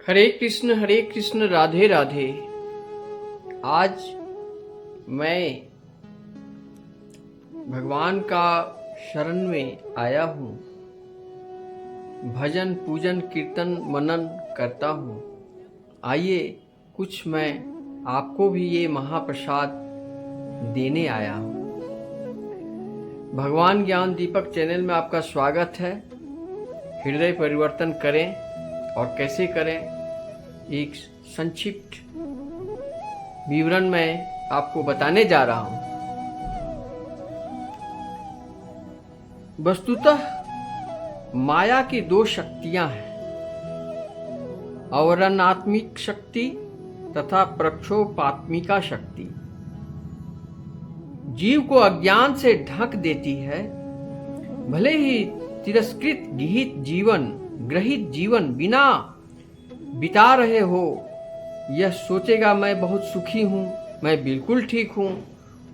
हरे कृष्ण राधे राधे। आज मैं भगवान का शरण में आया हूँ। भजन पूजन कीर्तन मनन करता हूँ। आइए कुछ मैं आपको भी ये महाप्रसाद देने आया हूँ। भगवान ज्ञान दीपक चैनल में आपका स्वागत है। हृदय परिवर्तन करें और कैसे करें, एक संक्षिप्त विवरण मैं आपको बताने जा रहा हूं। वस्तुतः माया की दो शक्तियां हैं, अवरणात्मिक शक्ति तथा प्रक्षोपात्मिका शक्ति। जीव को अज्ञान से ढक देती है। भले ही तिरस्कृत ग्रहित जीवन बिना बिता रहे हो, यह सोचेगा मैं बहुत सुखी हूं, मैं बिल्कुल ठीक हूं,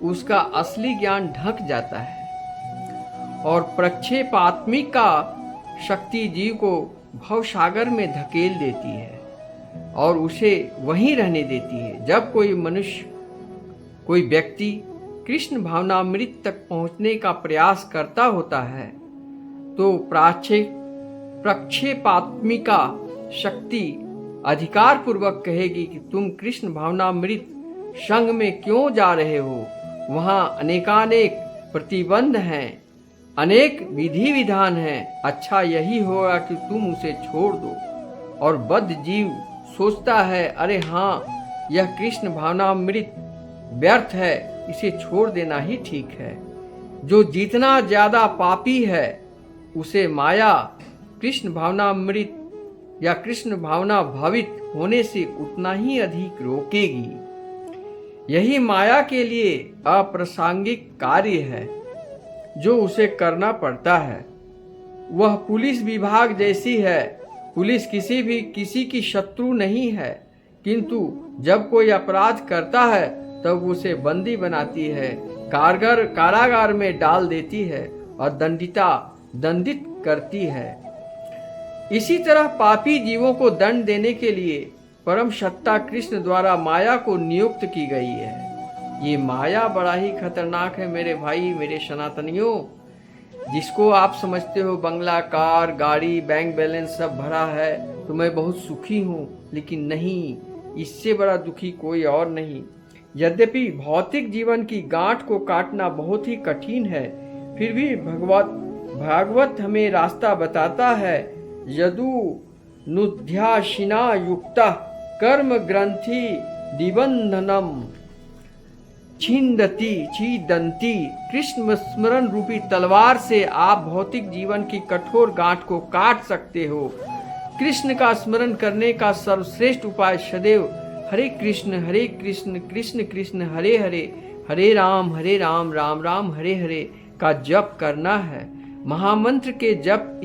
उसका असली ज्ञान ढक जाता है। और प्रक्षेपात्मिका शक्ति जीव को भवसागर में धकेल देती है और उसे वहीं रहने देती है। जब कोई व्यक्ति कृष्ण भावनामृत तक पहुंचने का प्रयास करता होता है तो प्रक्षेपात्मिका शक्ति अधिकार पूर्वक कहेगी कि तुम कृष्ण भावनामृत संग में क्यों जा रहे हो, वहां अनेकानेक प्रतिबंध हैं, अनेक विधि विधान हैं, अच्छा यही होगा कि तुम उसे छोड़ दो। और बद्ध जीव सोचता है, अरे हाँ, यह कृष्ण भावनामृत व्यर्थ है, इसे छोड़ देना ही ठीक है। जो जितना ज्यादा पापी है उसे माया कृष्ण भावनामृत या कृष्ण भावना भावित होने से उतना ही अधिक रोकेगी। यही माया के लिए अप्रासंगिक कार्य है जो उसे करना पड़ता है। वह पुलिस विभाग जैसी है। पुलिस किसी की शत्रु नहीं है, किंतु जब कोई अपराध करता है तब उसे बंदी बनाती है, कारागार में डाल देती है और दंडित करती है। इसी तरह पापी जीवों को दंड देने के लिए परम सत्ता कृष्ण द्वारा माया को नियुक्त की गई है। ये माया बड़ा ही खतरनाक है मेरे भाई, मेरे सनातनियों। जिसको आप समझते हो बंगला, कार, गाड़ी, बैंक बैलेंस सब भरा है तो मैं बहुत सुखी हूँ, लेकिन नहीं, इससे बड़ा दुखी कोई और नहीं। यद्यपि भौतिक जीवन की गांठ को काटना बहुत ही कठिन है, फिर भी भागवत हमें रास्ता बताता है। यदु नुध्याशिना युक्ता कर्म ग्रंथि दिबंधनम छीदंती। कृष्ण स्मरण रूपी तलवार से आप भौतिक जीवन की कठोर गांठ को काट सकते हो। कृष्ण का स्मरण करने का सर्वश्रेष्ठ उपाय सदैव हरे कृष्ण कृष्ण कृष्ण हरे हरे, हरे राम राम राम हरे हरे का जप करना है। महामंत्र के जप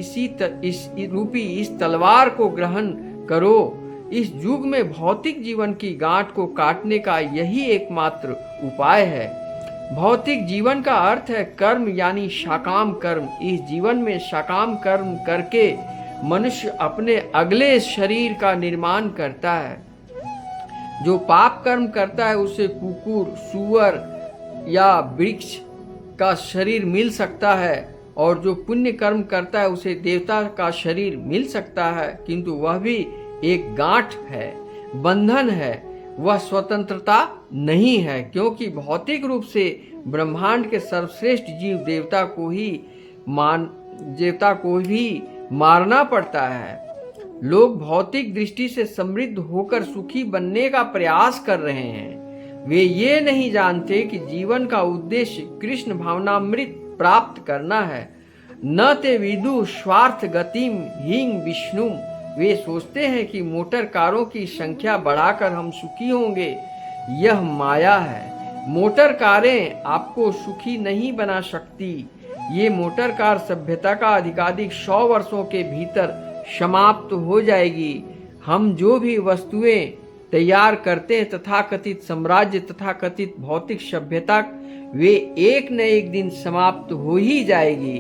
इस तलवार को ग्रहण करो। इस युग में भौतिक जीवन की गांठ को काटने का यही एकमात्र उपाय है। भौतिक जीवन का अर्थ है कर्म, यानी शाकाम कर्म। इस जीवन में शाकाम कर्म करके मनुष्य अपने अगले शरीर का निर्माण करता है। जो पाप कर्म करता है उसे कुकुर, सूअर या वृक्ष का शरीर मिल सकता है, और जो पुण्य कर्म करता है उसे देवता का शरीर मिल सकता है, किंतु वह भी एक गांठ है, बंधन है, वह स्वतंत्रता नहीं है। क्योंकि भौतिक रूप से ब्रह्मांड के सर्वश्रेष्ठ जीव देवता को भी मारना पड़ता है। लोग भौतिक दृष्टि से समृद्ध होकर सुखी बनने का प्रयास कर रहे हैं। वे ये नहीं जानते कि जीवन का उद्देश्य कृष्ण भावनामृत प्राप्त करना है। न ते विदु स्वार्थ गतिम हिंग विष्णु। वे सोचते हैं कि मोटर कारों की संख्या बढ़ाकर हम सुखी होंगे। यह माया है। मोटर कारें आपको सुखी नहीं बना सकती। ये मोटर कार सभ्यता का अधिकाधिक 100 वर्षों के भीतर समाप्त हो जाएगी। हम जो भी वस्तुएं तैयार करते हैं, तथाकथित साम्राज्य, तथाकथित भौतिक सभ्यता, वे एक न एक दिन समाप्त हो ही जाएगी।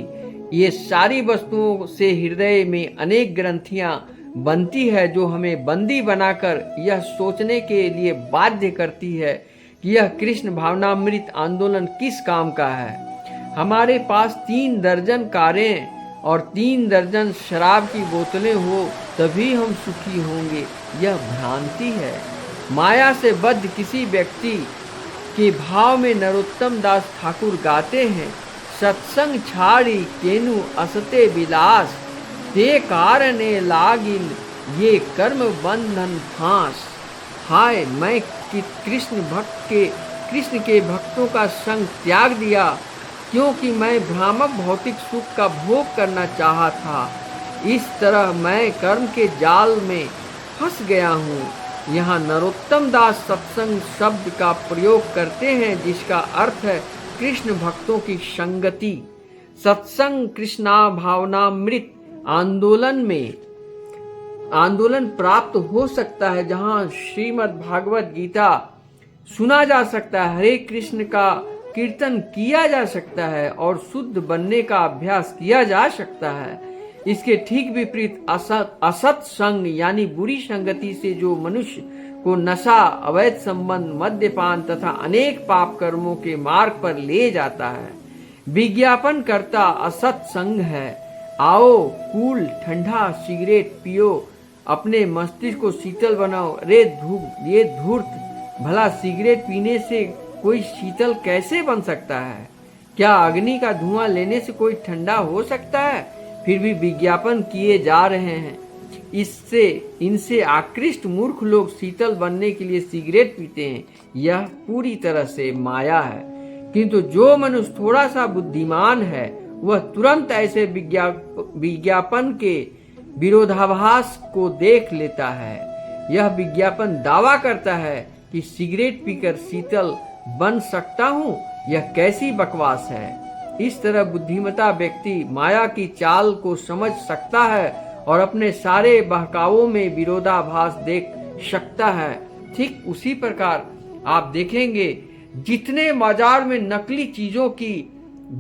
ये सारी वस्तुओं से हृदय में अनेक ग्रंथियां बनती है जो हमें बंदी बनाकर यह सोचने के लिए बाध्य करती है कि यह कृष्ण भावनामृत आंदोलन किस काम का है। हमारे पास 3 दर्जन कारें और 3 दर्जन शराब की बोतलें हो तभी हम सुखी होंगे, यह भ्रांति है। माया से बद्ध किसी व्यक्ति के भाव में नरोत्तम दास ठाकुर गाते हैं, सत्संग छाड़ी केनु असते विलास, ते कारणे लागिन ये कर्म बंधन फांस। हाय मैं कृष्ण के भक्तों का संग त्याग दिया, क्योंकि मैं भ्रामक भौतिक सुख का भोग करना चाहा था। इस तरह मैं कर्म के जाल में फंस गया हूँ। यहाँ नरोत्तम दास सत्संग शब्द का प्रयोग करते हैं, जिसका अर्थ है कृष्ण भक्तों की संगति। सत्संग कृष्णा भावनामृत आंदोलन प्राप्त हो सकता है, जहाँ श्रीमद् भागवत गीता सुना जा सकता है, हरे कृष्ण का कीर्तन किया जा सकता है और शुद्ध बनने का अभ्यास किया जा सकता है। इसके ठीक विपरीत असत संग यानी बुरी संगति से जो मनुष्य को नशा, अवैध संबंध, मद्यपान तथा अनेक पाप कर्मों के मार्ग पर ले जाता है। विज्ञापन करता असत संग है। आओ कूल ठंडा सिगरेट पियो, अपने मस्तिष्क को शीतल बनाओ। अरे ये धूर्त, भला सिगरेट पीने से कोई शीतल कैसे बन सकता है? क्या अग्नि का धुआं लेने से कोई ठंडा हो सकता है? फिर भी विज्ञापन किए जा रहे हैं। इनसे आकृष्ट मूर्ख लोग शीतल बनने के लिए सिगरेट पीते हैं। यह पूरी तरह से माया है। किंतु जो मनुष्य थोड़ा सा बुद्धिमान है, वह तुरंत ऐसे विज्ञापन के विरोधाभास को देख लेता है। यह विज्ञापन दावा करता है कि सिगरेट पीकर शीतल बन सकता हूँ, यह कैसी बकवास है। इस तरह बुद्धिमता व्यक्ति माया की चाल को समझ सकता है और अपने सारे बहकावों में विरोधाभास देख सकता है। ठीक उसी प्रकार आप देखेंगे, जितने बाजार में नकली चीजों की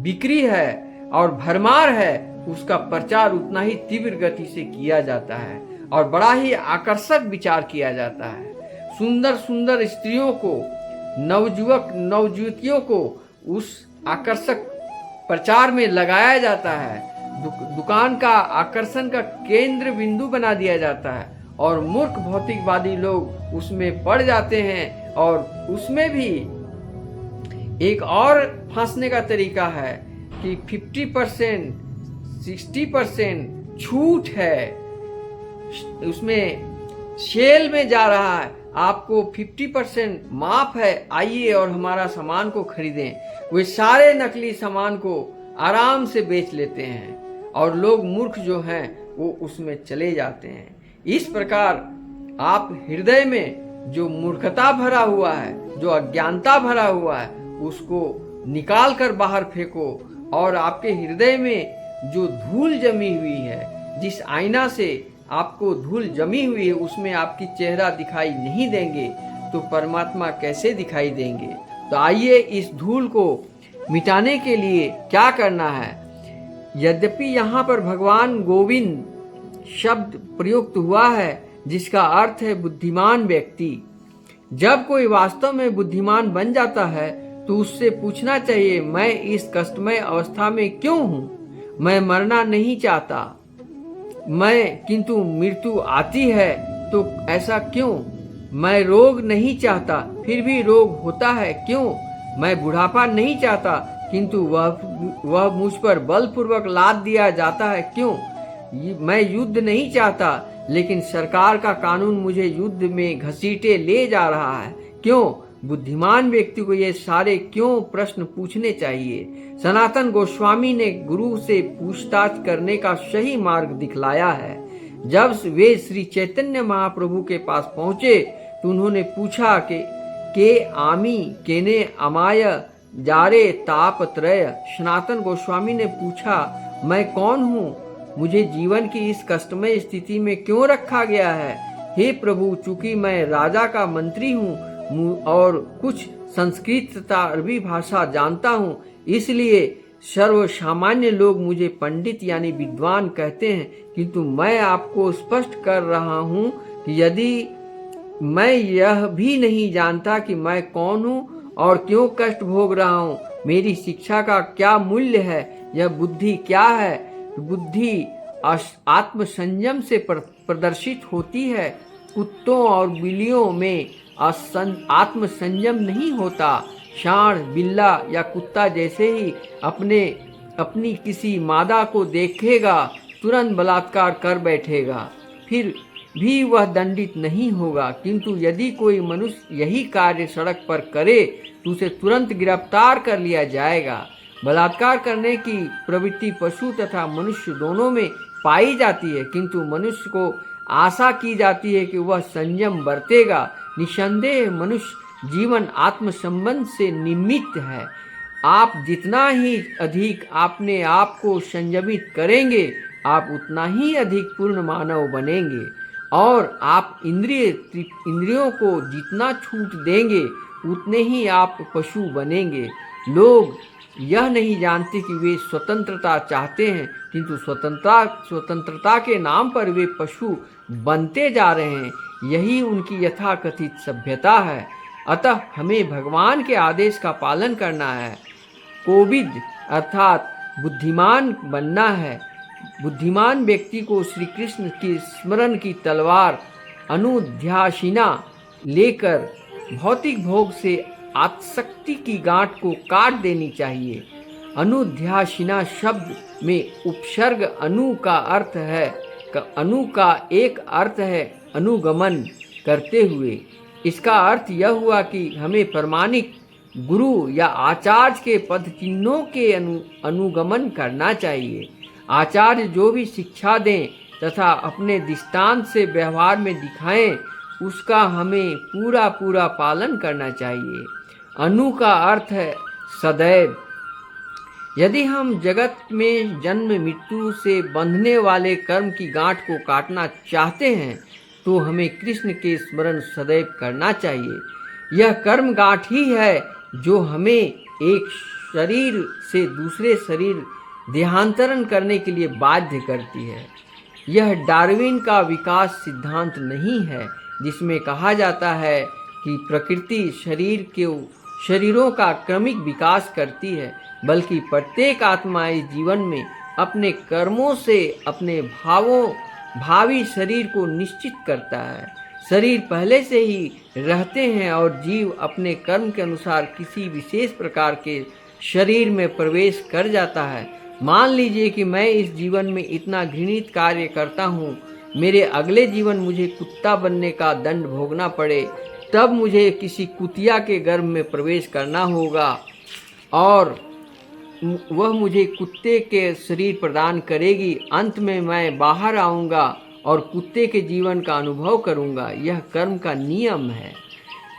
बिक्री है और भरमार है, उसका प्रचार उतना ही तीव्र गति से किया जाता है और बड़ा ही आकर्षक विचार किया जाता है। सुंदर सुंदर स्त्रियों को, नवयुवक नवयुवतियों को उस आकर्षक प्रचार में लगाया जाता है। दुकान का आकर्षण का केंद्र बिंदु बना दिया जाता है और मूर्ख भौतिकवादी लोग उसमें पड़ जाते हैं। और उसमें भी एक और फंसने का तरीका है कि 50% 60% छूट है, उसमें सेल में जा रहा है, आपको 50% माफ है, आइए और हमारा सामान को खरीदें। वे सारे नकली सामान को आराम से बेच लेते हैं और लोग मूर्ख जो हैं वो उसमें चले जाते हैं। इस प्रकार आप हृदय में जो मूर्खता भरा हुआ है, जो अज्ञानता भरा हुआ है, उसको निकाल कर बाहर फेंको। और आपके हृदय में जो धूल जमी हुई है, जिस आईना से आपको धूल जमी हुई है, उसमें आपकी चेहरा दिखाई नहीं देंगे तो परमात्मा कैसे दिखाई देंगे? तो आइए इस धूल को मिटाने के लिए क्या करना है। यद्यपि यहाँ पर भगवान गोविंद शब्द प्रयुक्त हुआ है, जिसका अर्थ है बुद्धिमान व्यक्ति। जब कोई वास्तव में बुद्धिमान बन जाता है तो उससे पूछना चाहिए, मैं इस कष्टमय अवस्था में क्यों हूँ? मैं मरना नहीं चाहता, किंतु मृत्यु आती है, तो ऐसा क्यों? मैं रोग नहीं चाहता, फिर भी रोग होता है, क्यों? मैं बुढ़ापा नहीं चाहता, किंतु वह मुझ पर बलपूर्वक लाद दिया जाता है, क्यों? मैं युद्ध नहीं चाहता, लेकिन सरकार का कानून मुझे युद्ध में घसीटे ले जा रहा है, क्यों? बुद्धिमान व्यक्ति को ये सारे क्यों प्रश्न पूछने चाहिए। सनातन गोस्वामी ने गुरु से पूछताछ करने का सही मार्ग दिखलाया है। जब वे श्री चैतन्य महाप्रभु के पास पहुंचे तो उन्होंने पूछा कि के आमी केने अमाय जारे तापत्रय। सनातन गोस्वामी ने पूछा, मैं कौन हूँ? मुझे जीवन की इस कष्टमय स्थिति में क्यों रखा गया है? हे प्रभु, चूंकि मैं राजा का मंत्री हूँ और कुछ संस्कृत तथा अरबी भाषा जानता हूँ, इसलिए सर्व सामान्य लोग मुझे पंडित यानी विद्वान कहते हैं, किंतु मैं आपको स्पष्ट कर रहा हूँ कि यदि मैं यह भी नहीं जानता कि मैं कौन हूँ और क्यों कष्ट भोग रहा हूँ, मेरी शिक्षा का क्या मूल्य है, यह बुद्धि क्या है। बुद्धि आत्म संयम से प्रदर्शित होती है। कुत्तों और बिल्लियों में आत्म संयम नहीं होता। सांड, बिल्ला या कुत्ता जैसे ही अपनी किसी मादा को देखेगा तुरंत बलात्कार कर बैठेगा, फिर भी वह दंडित नहीं होगा। किंतु यदि कोई मनुष्य यही कार्य सड़क पर करे तो उसे तुरंत गिरफ्तार कर लिया जाएगा। बलात्कार करने की प्रवृत्ति पशु तथा मनुष्य दोनों में पाई जाती है, किंतु मनुष्य को आशा की जाती है कि वह संयम बरतेगा। निसंदेह मनुष्य जीवन आत्म संबंध से निर्मित है। आप जितना ही अधिक अपने आप को संयमित करेंगे, आप उतना ही अधिक पूर्ण मानव बनेंगे, और आप इंद्रियों को जितना छूट देंगे उतने ही आप पशु बनेंगे। लोग यह नहीं जानते कि वे स्वतंत्रता चाहते हैं, किंतु स्वतंत्रता के नाम पर वे पशु बनते जा रहे हैं। यही उनकी यथाकथित सभ्यता है। अतः हमें भगवान के आदेश का पालन करना है। कोविद अर्थात बुद्धिमान बनना है। बुद्धिमान व्यक्ति को श्री कृष्ण की स्मरण की तलवार अनुध्यासिना लेकर भौतिक भोग से आसक्ति की गांठ को काट देनी चाहिए। अनुध्यासिना शब्द में उपसर्ग अनु का अर्थ है। अनु का एक अर्थ है अनुगमन करते हुए। इसका अर्थ यह हुआ कि हमें प्रमाणिक गुरु या आचार्य के पद चिन्हों के अनुगमन करना चाहिए। आचार्य जो भी शिक्षा दें तथा अपने दृष्टांत से व्यवहार में दिखाएं, उसका हमें पूरा पूरा पालन करना चाहिए। अनु का अर्थ है सदैव। यदि हम जगत में जन्म मृत्यु से बंधने वाले कर्म की गांठ को काटना चाहते हैं, तो हमें कृष्ण के स्मरण सदैव करना चाहिए। यह कर्म गांठ ही है जो हमें एक शरीर से दूसरे शरीर देहांतरण करने के लिए बाध्य करती है। यह डार्विन का विकास सिद्धांत नहीं है, जिसमें कहा जाता है कि प्रकृति शरीरों का क्रमिक विकास करती है, बल्कि प्रत्येक आत्मा इस जीवन में अपने कर्मों से अपने भावी शरीर को निश्चित करता है। शरीर पहले से ही रहते हैं और जीव अपने कर्म के अनुसार किसी विशेष प्रकार के शरीर में प्रवेश कर जाता है। मान लीजिए कि मैं इस जीवन में इतना घृणित कार्य करता हूँ, मेरे अगले जीवन मुझे कुत्ता बनने का दंड भोगना पड़े, तब मुझे किसी कुतिया के गर्भ में प्रवेश करना होगा और वह मुझे कुत्ते के शरीर प्रदान करेगी। अंत में मैं बाहर आऊँगा और कुत्ते के जीवन का अनुभव करूँगा। यह कर्म का नियम है।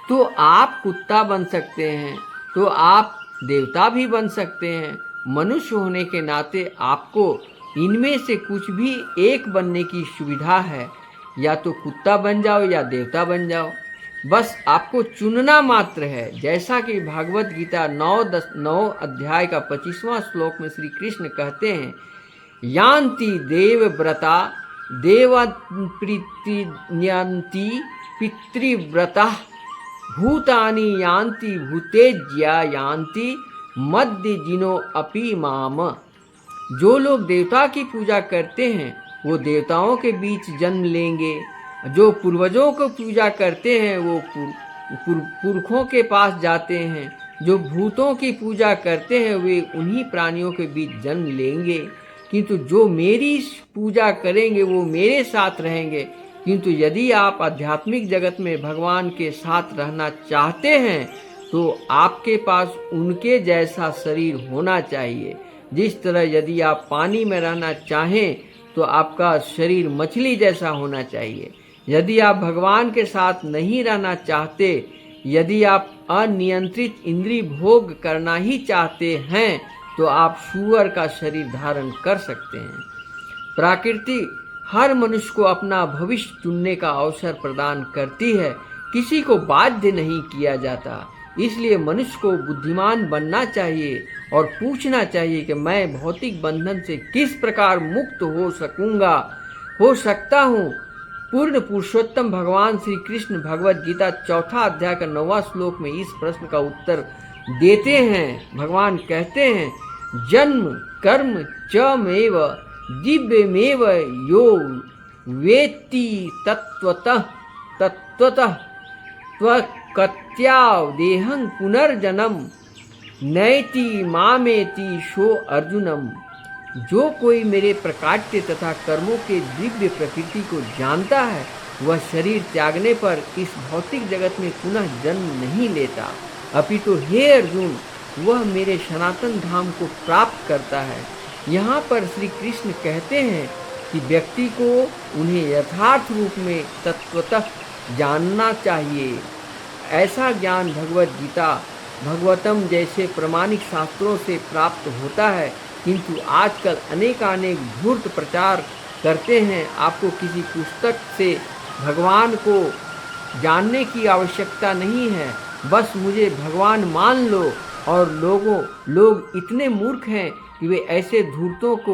तो आप कुत्ता बन सकते हैं, तो आप देवता भी बन सकते हैं। मनुष्य होने के नाते आपको इनमें से कुछ भी एक बनने की सुविधा है। या तो कुत्ता बन जाओ या देवता बन जाओ, बस आपको चुनना मात्र है। जैसा कि भागवत गीता 9 अध्याय का 25वां श्लोक में श्री कृष्ण कहते हैं, यान्ति देवव्रता देवप्रीतिन्यन्ति पितृव्रता भूतानि यान्ति भूतेज्या यान्ति मध्य जिनो अपि माम। जो लोग देवता की पूजा करते हैं वो देवताओं के बीच जन्म लेंगे। जो पूर्वजों को पूजा करते हैं वो पुरखों के पास जाते हैं। जो भूतों की पूजा करते हैं वे उन्हीं प्राणियों के बीच जन्म लेंगे। किंतु जो मेरी पूजा करेंगे वो मेरे साथ रहेंगे। किंतु यदि आप आध्यात्मिक जगत में भगवान के साथ रहना चाहते हैं तो आपके पास उनके जैसा शरीर होना चाहिए। जिस तरह यदि आप पानी में रहना चाहें तो आपका शरीर मछली जैसा होना चाहिए। यदि आप भगवान के साथ नहीं रहना चाहते, यदि आप अनियंत्रित इंद्रिय भोग करना ही चाहते हैं, तो आप सूअर का शरीर धारण कर सकते हैं। प्रकृति हर मनुष्य को अपना भविष्य चुनने का अवसर प्रदान करती है, किसी को बाध्य नहीं किया जाता। इसलिए मनुष्य को बुद्धिमान बनना चाहिए और पूछना चाहिए कि मैं भौतिक बंधन से किस प्रकार मुक्त हो सकता हूँ। पूर्ण पुरुषोत्तम भगवान श्री कृष्ण भगवद गीता 4 अध्याय का 9वां श्लोक में इस प्रश्न का उत्तर देते हैं। भगवान कहते हैं, जन्म कर्म च मेव दिव्यमेव यो वेत्ति तत्वतः त्वकत्याव देहं पुनर्जन्म नैति मामेति शो अर्जुनम। जो कोई मेरे प्रकाट्य तथा कर्मों के दिव्य प्रकृति को जानता है, वह शरीर त्यागने पर इस भौतिक जगत में पुनः जन्म नहीं लेता, अपितु हे अर्जुन, वह मेरे सनातन धाम को प्राप्त करता है। यहाँ पर श्री कृष्ण कहते हैं कि व्यक्ति को उन्हें यथार्थ रूप में तत्वतः जानना चाहिए। ऐसा ज्ञान भगवद गीता भगवतम जैसे प्रमाणिक शास्त्रों से प्राप्त होता है, किंतु आजकल अनेकानेक धूर्त प्रचार करते हैं। आपको किसी पुस्तक से भगवान को जानने की आवश्यकता नहीं है, बस मुझे भगवान मान लो। और लोग इतने मूर्ख हैं कि वे ऐसे धूर्तों को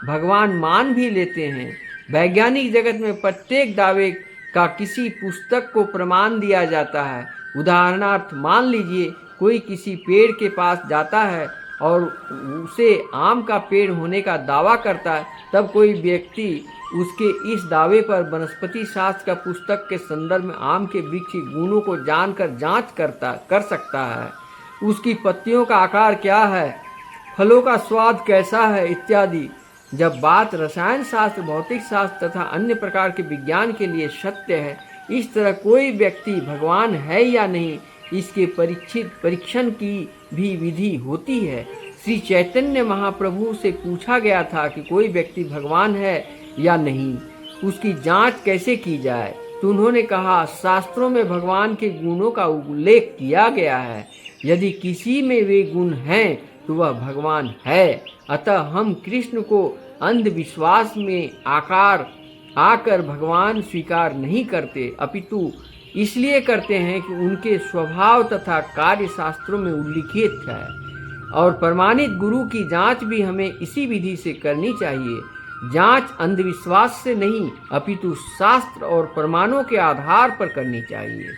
भगवान मान भी लेते हैं। वैज्ञानिक जगत में प्रत्येक दावे का किसी पुस्तक को प्रमाण दिया जाता है। उदाहरणार्थ मान लीजिए कोई किसी पेड़ के पास जाता है और उसे आम का पेड़ होने का दावा करता है, तब कोई व्यक्ति उसके इस दावे पर वनस्पति शास्त्र का पुस्तक के संदर्भ में आम के वृक्ष के गुणों को जानकर जांच कर सकता है। उसकी पत्तियों का आकार क्या है, फलों का स्वाद कैसा है इत्यादि। जब बात रसायन शास्त्र, भौतिक शास्त्र तथा अन्य प्रकार के विज्ञान के लिए सत्य है, इस तरह कोई व्यक्ति भगवान है या नहीं, इसके परीक्षण की भी विधि होती है। श्री चैतन्य महाप्रभु से पूछा गया था कि कोई व्यक्ति भगवान है या नहीं, उसकी जांच कैसे की जाए, तो उन्होंने कहा, शास्त्रों में भगवान के गुणों का उल्लेख किया गया है। यदि किसी में वे गुण हैं तो वह भगवान है। अतः हम कृष्ण को अंधविश्वास में आकर भगवान स्वीकार नहीं करते, अपितु इसलिए करते हैं कि उनके स्वभाव तथा कार्य शास्त्रों में उल्लिखित है। और प्रमाणित गुरु की जांच भी हमें इसी विधि से करनी चाहिए। जांच अंधविश्वास से नहीं, अपितु शास्त्र और प्रमाणों के आधार पर करनी चाहिए।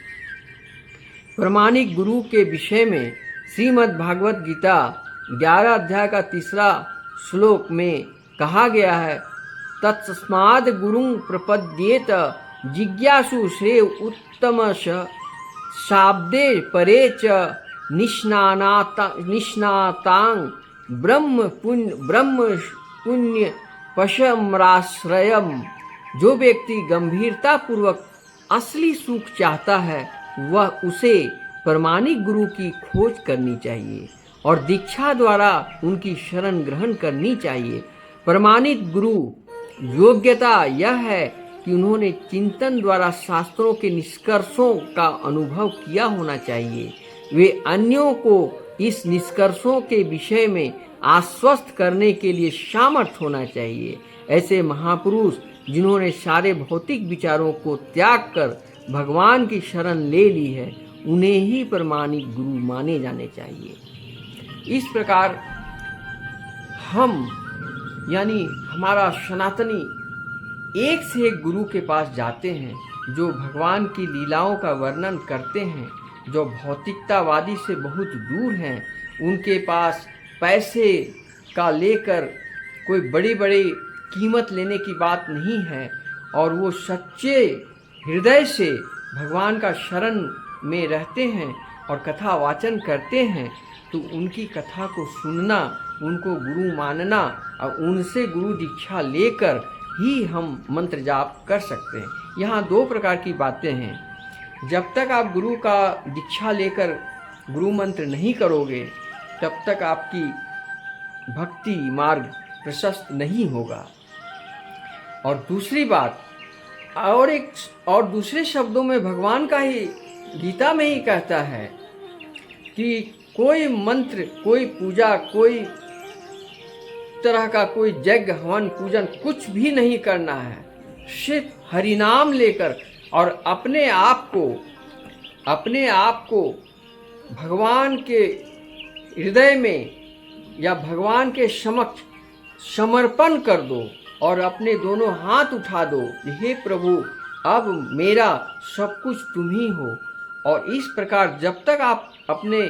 प्रमाणिक गुरु के विषय में श्रीमद् भागवत गीता 11 अध्याय का 3 श्लोक में कहा गया है, तत्स्माद् गुरुं प्रपद्येत जिज्ञासु श्रेय उत्तम शाब्दे परे च निष्णातां ब्रह्म पुण्य पशमराश्रयम। जो व्यक्ति गंभीरता पूर्वक असली सुख चाहता है, वह उसे प्रमाणिक गुरु की खोज करनी चाहिए और दीक्षा द्वारा उनकी शरण ग्रहण करनी चाहिए। प्रमाणित गुरु योग्यता यह है कि उन्होंने चिंतन द्वारा शास्त्रों के निष्कर्षों का अनुभव किया होना चाहिए। वे अन्यों को इस निष्कर्षों के विषय में आश्वस्त करने के लिए सामर्थ होना चाहिए। ऐसे महापुरुष जिन्होंने सारे भौतिक विचारों को त्याग कर भगवान की शरण ले ली है, उन्हें ही प्रमाणिक गुरु माने जाने चाहिए। इस प्रकार हम यानी हमारा सनातनी एक से एक गुरु के पास जाते हैं, जो भगवान की लीलाओं का वर्णन करते हैं, जो भौतिकतावादी से बहुत दूर हैं। उनके पास पैसे का लेकर कोई बड़ी बड़ी कीमत लेने की बात नहीं है, और वो सच्चे हृदय से भगवान का शरण में रहते हैं और कथा वाचन करते हैं। तो उनकी कथा को सुनना, उनको गुरु मानना और उनसे गुरु दीक्षा लेकर ही हम मंत्र जाप कर सकते हैं। यहाँ 2 प्रकार की बातें हैं। जब तक आप गुरु का दीक्षा लेकर गुरु मंत्र नहीं करोगे, तब तक आपकी भक्ति मार्ग प्रशस्त नहीं होगा। और दूसरी बात, और दूसरे शब्दों में भगवान का ही गीता में ही कहता है कि कोई मंत्र, कोई पूजा, कोई तरह का कोई यज्ञ हवन पूजन कुछ भी नहीं करना है। सिर्फ हरिनाम लेकर और अपने आप को भगवान के हृदय में या भगवान के समक्ष समर्पण कर दो और अपने दोनों हाथ उठा दो, हे प्रभु अब मेरा सब कुछ तुम ही हो। और इस प्रकार जब तक आप अपने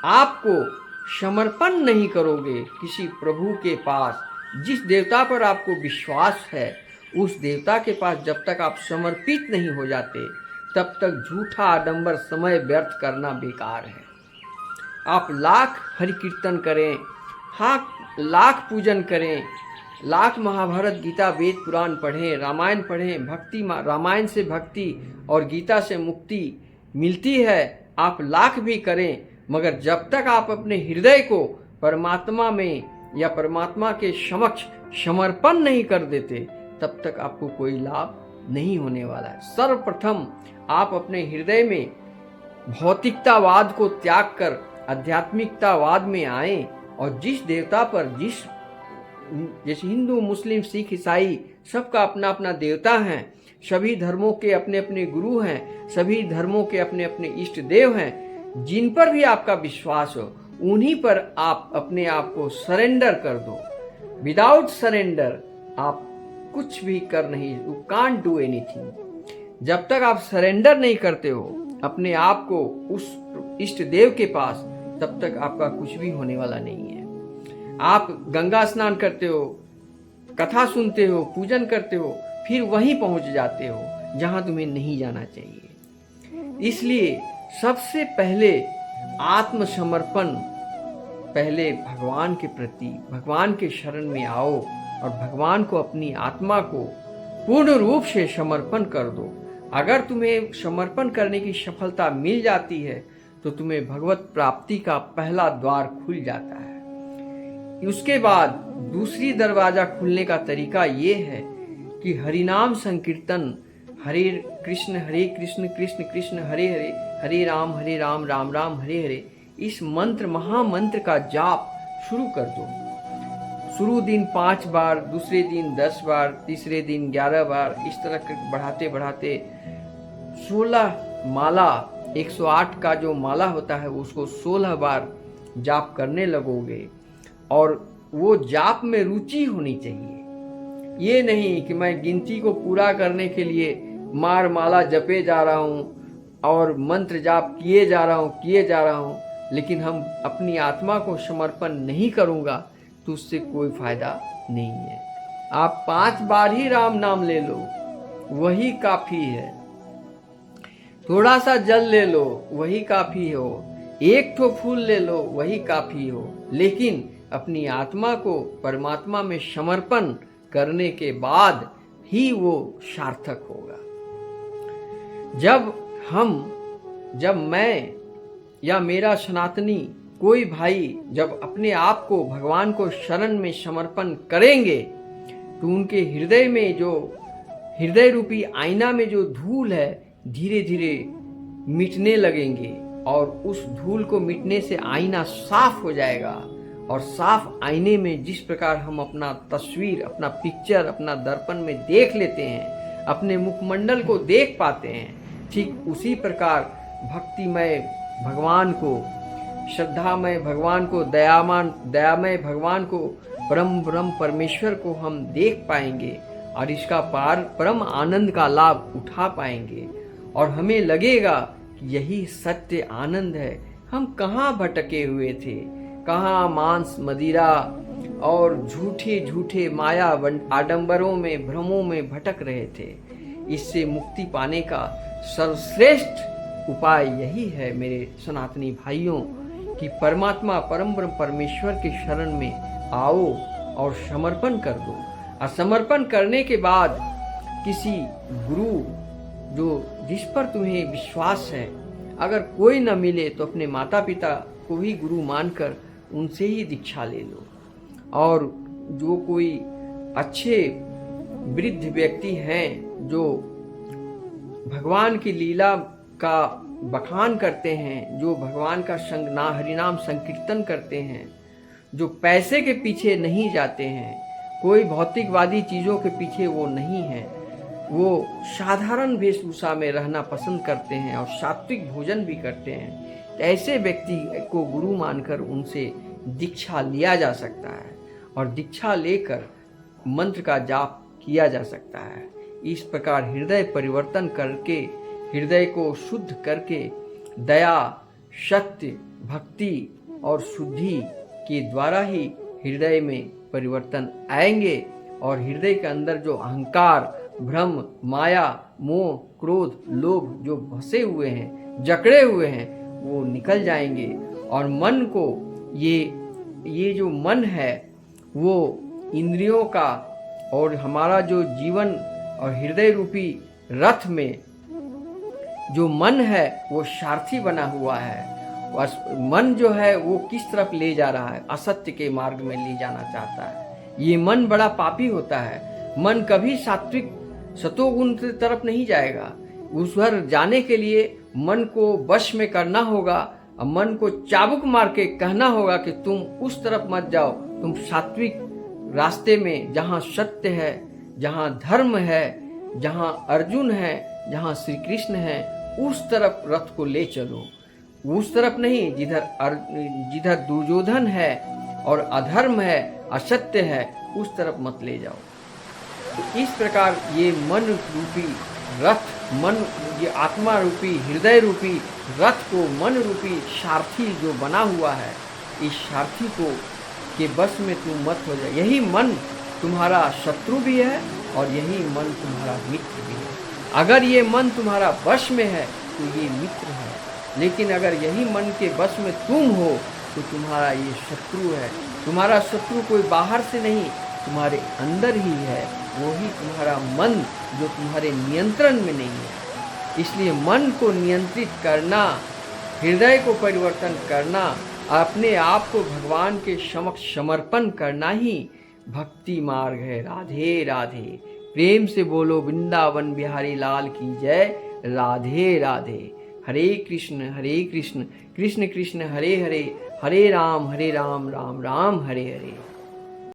आप को समर्पण नहीं करोगे किसी प्रभु के पास, जिस देवता पर आपको विश्वास है उस देवता के पास जब तक आप समर्पित नहीं हो जाते, तब तक झूठा आडंबर समय व्यर्थ करना बेकार है। आप लाख हरि कीर्तन करें, लाख पूजन करें, लाख महाभारत गीता वेद पुराण पढ़ें, रामायण पढ़ें, रामायण से भक्ति और गीता से मुक्ति मिलती है, आप लाख भी करें, मगर जब तक आप अपने हृदय को परमात्मा में या परमात्मा के समक्ष समर्पण नहीं कर देते, तब तक आपको कोई लाभ नहीं होने वाला है। सर्वप्रथम आप अपने हृदय में भौतिकतावाद को त्याग कर आध्यात्मिकतावाद में आए और जिस देवता पर जैसे हिंदू मुस्लिम सिख ईसाई सबका अपना अपना देवता है, सभी धर्मों के अपने अपने गुरु हैं, सभी धर्मों के अपने अपने इष्ट देव हैं, जिन पर भी आपका विश्वास हो उन्हीं पर आप अपने आप को सरेंडर कर दो। विदाउट सरेंडर आप कुछ भी कर नहीं, यू कांट डू एनीथिंग। जब तक आप सरेंडर नहीं करते हो अपने आप को उस इष्ट देव के पास, तब तक आपका कुछ भी होने वाला नहीं है। आप गंगा स्नान करते हो, कथा सुनते हो, पूजन करते हो, फिर वहीं पहुंच जाते हो जहां तुम्हें नहीं जाना चाहिए। इसलिए सबसे पहले आत्मसमर्पण, पहले भगवान के प्रति, भगवान के शरण में आओ और भगवान को अपनी आत्मा को पूर्ण रूप से समर्पण कर दो। अगर तुम्हें समर्पण करने की सफलता मिल जाती है तो तुम्हें भगवत प्राप्ति का पहला द्वार खुल जाता है। उसके बाद दूसरी दरवाजा खुलने का तरीका ये है कि हरिनाम संकीर्तन, हरे कृष्ण कृष्ण कृष्ण हरे हरे, हरे राम राम राम हरे हरे, इस मंत्र महामंत्र का जाप शुरू कर दो। शुरू दिन 5 बार, दूसरे दिन 10 बार, तीसरे दिन 11 बार, इस तरह बढ़ाते बढ़ाते 16 माला, 108 का जो माला होता है उसको 16 बार जाप करने लगोगे। और वो जाप में रुचि होनी चाहिए। ये नहीं कि मैं गिनती को पूरा करने के लिए मार माला जपे जा रहा हूँ और मंत्र जाप किए जा रहा हूँ, लेकिन हम अपनी आत्मा को समर्पण नहीं करूँगा तो उससे कोई फायदा नहीं है। आप 5 बार ही राम नाम ले लो, वही काफी है। थोड़ा सा जल ले लो, वही काफी हो। 1 ठो फूल ले लो, वही काफी हो। लेकिन अपनी आत्मा को परमात्मा में समर्पण करने के बाद ही वो सार्थक होगा। जब मैं या मेरा सनातनी कोई भाई जब अपने आप को भगवान को शरण में समर्पण करेंगे तो उनके हृदय में जो हृदय रूपी आईना में जो धूल है धीरे धीरे मिटने लगेंगे और उस धूल को मिटने से आईना साफ हो जाएगा। और साफ आईने में जिस प्रकार हम अपना तस्वीर, अपना पिक्चर अपना दर्पण में देख लेते हैं, अपने मुखमंडल को देख पाते हैं, ठीक उसी प्रकार भक्तिमय भगवान को, श्रद्धामय भगवान को, दयामय भगवान को, परम परमेश्वर को हम देख पाएंगे और इसका परम आनंद का लाभ उठा पाएंगे। और हमें लगेगा कि यही सत्य आनंद है। हम कहाँ भटके हुए थे, कहाँ मांस मदिरा और झूठे झूठे माया आडंबरों में, भ्रमों में भटक रहे थे। इससे मुक्ति पाने का सर्वश्रेष्ठ उपाय यही है मेरे सनातनी भाइयों कि परमात्मा परम परमेश्वर के शरण में आओ और समर्पण कर दो। और समर्पण करने के बाद किसी गुरु जिस पर तुम्हें विश्वास है, अगर कोई न मिले तो अपने माता पिता को ही गुरु मानकर उनसे ही दीक्षा ले लो। और जो कोई अच्छे वृद्ध व्यक्ति हैं जो भगवान की लीला का बखान करते हैं, जो भगवान का हरिनाम संकीर्तन करते हैं, जो पैसे के पीछे नहीं जाते हैं, कोई भौतिकवादी चीज़ों के पीछे वो नहीं है, वो साधारण वेशभूषा में रहना पसंद करते हैं और सात्विक भोजन भी करते हैं, ऐसे व्यक्ति को गुरु मानकर उनसे दीक्षा लिया जा सकता है और दीक्षा लेकर मंत्र का जाप किया जा सकता है। इस प्रकार हृदय परिवर्तन करके, हृदय को शुद्ध करके दया, सत्य, भक्ति और शुद्धि के द्वारा ही हृदय में परिवर्तन आएंगे और हृदय के अंदर जो अहंकार, भ्रम, माया, मोह, क्रोध, लोभ जो फंसे हुए हैं, जकड़े हुए हैं, वो निकल जाएंगे और मन को ये जो मन है वो इंद्रियों का और हमारा जो जीवन और हृदय रूपी रथ में जो मन है वो सारथी बना हुआ है। मन जो है वो किस तरफ ले जा रहा है? असत्य के मार्ग में ले जाना चाहता है। ये मन बड़ा पापी होता है। मन कभी सात्विक सतोगुण की तरफ नहीं जाएगा। उस पर जाने के लिए मन को वश में करना होगा और मन को चाबुक मार के कहना होगा कि तुम उस तरफ मत जाओ, तुम सात्विक रास्ते में, जहाँ सत्य है, जहाँ धर्म है, जहाँ अर्जुन है, जहाँ श्री कृष्ण है, उस तरफ रथ को ले चलो। उस तरफ नहीं जिधर दुर्योधन है और अधर्म है, असत्य है, उस तरफ मत ले जाओ। तो इस प्रकार ये मन रूपी रथ, ये आत्मा रूपी, हृदय रूपी रथ को मन रूपी सारथी जो बना हुआ है, इस सारथी को के बस में तुम मत हो जाए। यही मन तुम्हारा शत्रु भी है और यही मन तुम्हारा मित्र भी है। अगर ये मन तुम्हारा वश में है तो ये मित्र है, लेकिन अगर यही मन के वश में तुम हो तो तुम्हारा ये शत्रु है। तुम्हारा शत्रु कोई बाहर से नहीं, तुम्हारे अंदर ही है, वो ही तुम्हारा मन जो तुम्हारे नियंत्रण में नहीं है। इसलिए मन को नियंत्रित करना, हृदय को परिवर्तन करना, अपने आप को भगवान के समक्ष समर्पण करना ही भक्ति मार्ग है। राधे राधे। प्रेम से बोलो वृंदावन बिहारी लाल की जय। राधे राधे। हरे कृष्ण कृष्ण कृष्ण हरे हरे, हरे राम राम राम हरे हरे।